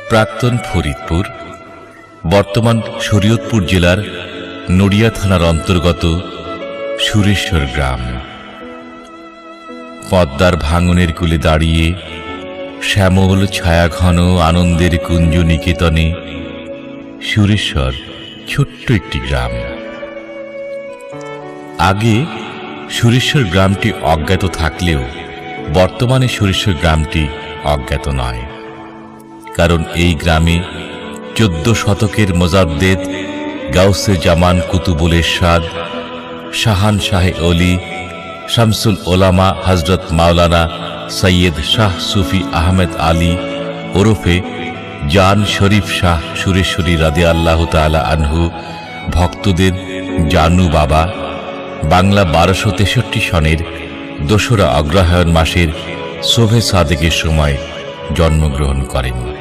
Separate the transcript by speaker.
Speaker 1: প্রাক্তন ফরিদপুর, বর্তমান শরীয়তপুর জেলার নড়িয়া থানার অন্তর্গত সুরেশ্বর গ্রাম। পদ্মার ভাঙনের কূলে দাঁড়িয়ে শ্যামল ছায়াঘন আনন্দের কুঞ্জ নিকেতনে সুরেশ্বর ছোট্ট একটি গ্রাম। আগে সুরেশ্বর গ্রামটি অজ্ঞাত থাকলেও বর্তমানে সুরেশ্বর গ্রামটি অজ্ঞাত নয়, কারণ এই গ্রামে 14 শতকের মোজাদ্দেদ গাউসে জামান কুতুবুল ইরশাদ শাহান শাহে অলি শামসুল ওলামা হযরত মাওলানা সৈয়দ শাহ সুফি আহমেদ আলী ওরফে জান শরীফ শাহ সুরেশ্বরী রাদিয়াল্লাহু তাআলা আনহু ভক্তদের জানু বাবা বাংলা 1263 সনের 2রা অগ্রহায়ণ মাসের শোভে সাদেকের সময় জন্মগ্রহণ করেন।